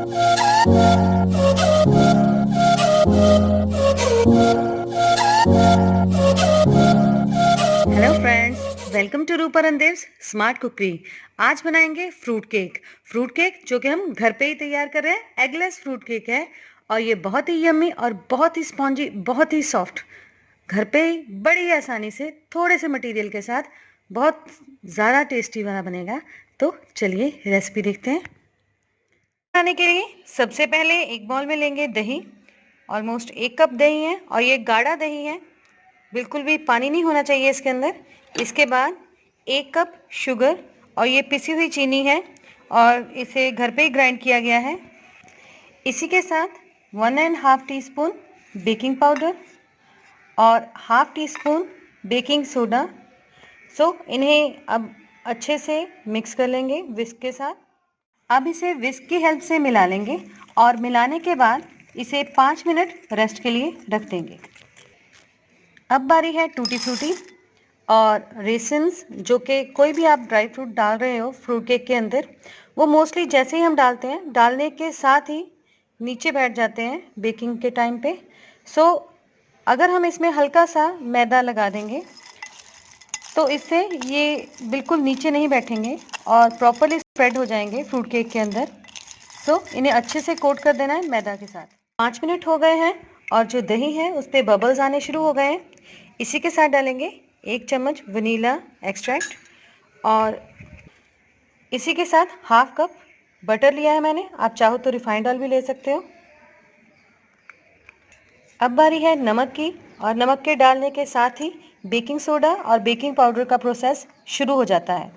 Hello friends, welcome to रूपर and देव्स smart cookery. आज बनाएंगे फ्रूट केक। फ्रूट केक जो कि हम घर पे ही तैयार कर रहे हैं। एगलेस फ्रूट केक है और ये बहुत ही यम्मी और बहुत ही स्पॉन्जी, बहुत ही सॉफ्ट, घर पे ही बड़ी आसानी से थोड़े से मटेरियल के साथ बहुत ज़्यादा टेस्टी बनेगा। तो चलिए रेसिपी देखते हैं। बनाने के लिए सबसे पहले एक बाउल में लेंगे दही। ऑलमोस्ट 1 कप दही है और ये गाढ़ा दही है, बिल्कुल भी पानी नहीं होना चाहिए इसके अंदर। इसके बाद 1 कप शुगर और ये पिसी हुई चीनी है और इसे घर पे ही ग्राइंड किया गया है। इसी के साथ 1.5 टीस्पून बेकिंग पाउडर और half tea spoon baking soda. इन्हें अब अच्छे से मिक्स कर लेंगे विस्क के साथ। अब इसे विस्क की हेल्प से मिला लेंगे और मिलाने के बाद इसे 5 मिनट रेस्ट के लिए रख देंगे। अब बारी है टूटी फ्रूटी और रेसिन्स, जो कि कोई भी आप ड्राई फ्रूट डाल रहे हो फ्रूट केक के अंदर, वो मोस्टली जैसे ही हम डालते हैं, डालने के साथ ही नीचे बैठ जाते हैं बेकिंग के टाइम पे। अगर हम इसमें हल्का सा मैदा लगा देंगे तो इससे ये बिल्कुल नीचे नहीं बैठेंगे और प्रॉपरली स्प्रेड हो जाएंगे फ्रूट केक के अंदर। इन्हें अच्छे से कोट कर देना है मैदा के साथ। 5 मिनट हो गए हैं और जो दही है उस पर बबल्स आने शुरू हो गए हैं। इसी के साथ डालेंगे 1 चम्मच वनीला एक्सट्रैक्ट और इसी के साथ हाफ कप बटर लिया है मैंने। आप चाहो तो रिफाइंड ऑयल भी ले सकते हो। अब बारी है नमक की और नमक के डालने के साथ ही बेकिंग सोडा और बेकिंग पाउडर का प्रोसेस शुरू हो जाता है।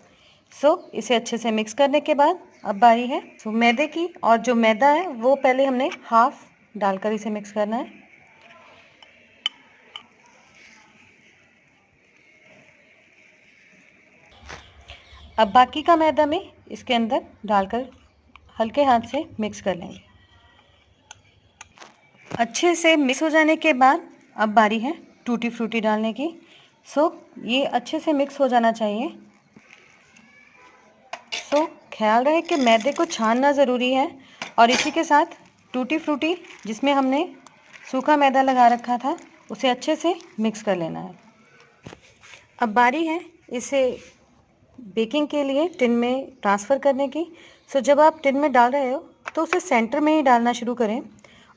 इसे अच्छे से मिक्स करने के बाद अब बारी है मैदे की, और जो मैदा है वो पहले हमने हाफ डालकर इसे मिक्स करना है। अब बाकी का मैदा में इसके अंदर डालकर हल्के हाथ से मिक्स कर लेंगे। अच्छे से मिक्स हो जाने के बाद अब बारी है टूटी फ्रूटी डालने की। ये अच्छे से मिक्स हो जाना चाहिए। ख्याल रहे कि मैदे को छानना ज़रूरी है और इसी के साथ टूटी फ्रूटी जिसमें हमने सूखा मैदा लगा रखा था उसे अच्छे से मिक्स कर लेना है। अब बारी है इसे बेकिंग के लिए टिन में ट्रांसफ़र करने की। जब आप टिन में डाल रहे हो तो उसे सेंटर में ही डालना शुरू करें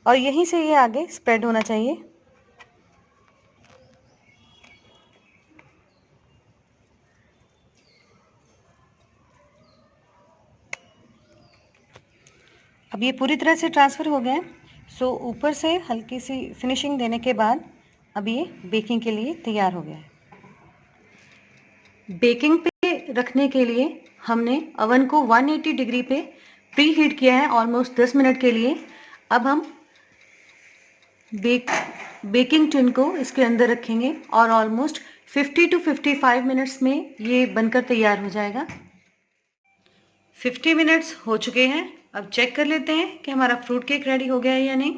और यहीं से ये आगे स्प्रेड होना चाहिए। अब ये पूरी तरह से ट्रांसफ़र हो गया है। ऊपर से हल्की सी फिनिशिंग देने के बाद अब ये बेकिंग के लिए तैयार हो गया है। बेकिंग पे रखने के लिए हमने अवन को 180 डिग्री पे प्री हीट किया है ऑलमोस्ट 10 मिनट के लिए। अब हम बेकिंग टिन को इसके अंदर रखेंगे और ऑलमोस्ट 50 टू 55 मिनट्स में ये बनकर तैयार हो जाएगा। 50 मिनट्स हो चुके हैं। अब चेक कर लेते हैं कि हमारा फ्रूट केक रेडी हो गया है या नहीं।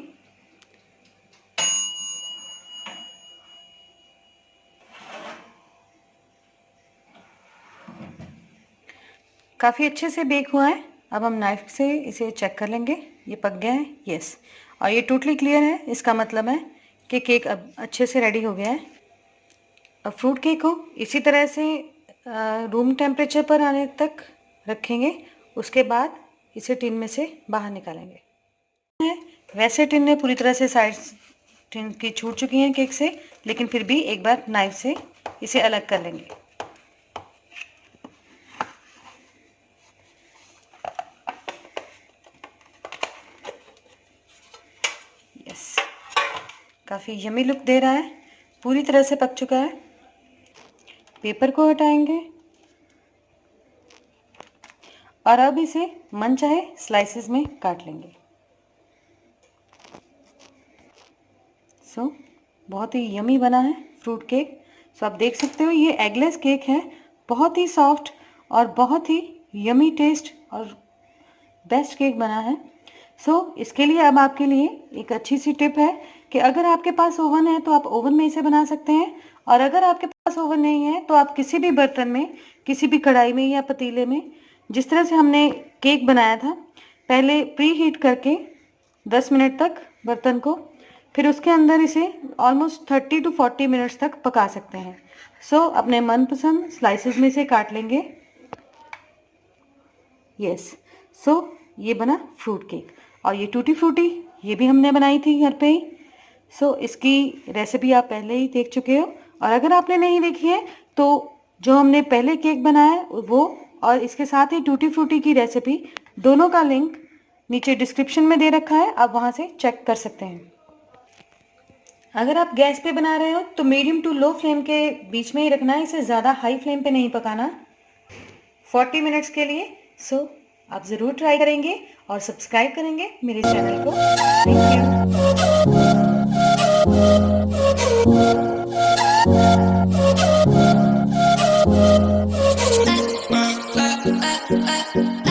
काफ़ी अच्छे से बेक हुआ है। अब हम नाइफ से इसे चेक कर लेंगे, ये पक गया है, यस, और ये टोटली क्लियर है। इसका मतलब है कि केक अब अच्छे से रेडी हो गया है। अब फ्रूट केक को इसी तरह से रूम टेम्परेचर पर आने तक रखेंगे, उसके बाद इसे टिन में से बाहर निकालेंगे। वैसे टिन में पूरी तरह से साइड्स टिन की छूट चुकी हैं केक से, लेकिन फिर भी एक बार नाइफ से इसे अलग कर लेंगे। यस, काफ़ी यमी लुक दे रहा है, पूरी तरह से पक चुका है। पेपर को हटाएंगे और अब इसे मनचाहे स्लाइसेस में काट लेंगे। बहुत ही यमी बना है फ्रूट केक। आप देख सकते हो ये एगलेस केक है, बहुत ही सॉफ्ट और बहुत ही यमी टेस्ट और बेस्ट केक बना है। इसके लिए अब आपके लिए एक अच्छी सी टिप है कि अगर आपके पास ओवन है तो आप ओवन में इसे बना सकते हैं, और अगर आपके पास ओवन नहीं है तो आप किसी भी बर्तन में, किसी भी कढ़ाई में या पतीले में, जिस तरह से हमने केक बनाया था, पहले प्री हीट करके 10 मिनट तक बर्तन को, फिर उसके अंदर इसे ऑलमोस्ट 30 टू 40 मिनट्स तक पका सकते हैं। सो अपने मनपसंद स्लाइसेस में से काट लेंगे। यस, सो ये बना फ्रूट केक। और ये टूटी फ्रूटी ये भी हमने बनाई थी घर पे ही। सो इसकी रेसिपी आप पहले ही देख चुके हो, और अगर आपने नहीं देखी है तो जो हमने पहले केक बनाया है वो और इसके साथ ही टूटी फ्रूटी की रेसिपी दोनों का लिंक नीचे डिस्क्रिप्शन में दे रखा है, आप वहाँ से चेक कर सकते हैं। अगर आप गैस पे बना रहे हो तो मीडियम टू लो फ्लेम के बीच में ही रखना है, इसे ज़्यादा हाई फ्लेम पे नहीं पकाना 40 मिनट्स के लिए। सो आप ज़रूर ट्राई करेंगे और सब्सक्राइब करेंगे मेरे चैनल को। Thank you.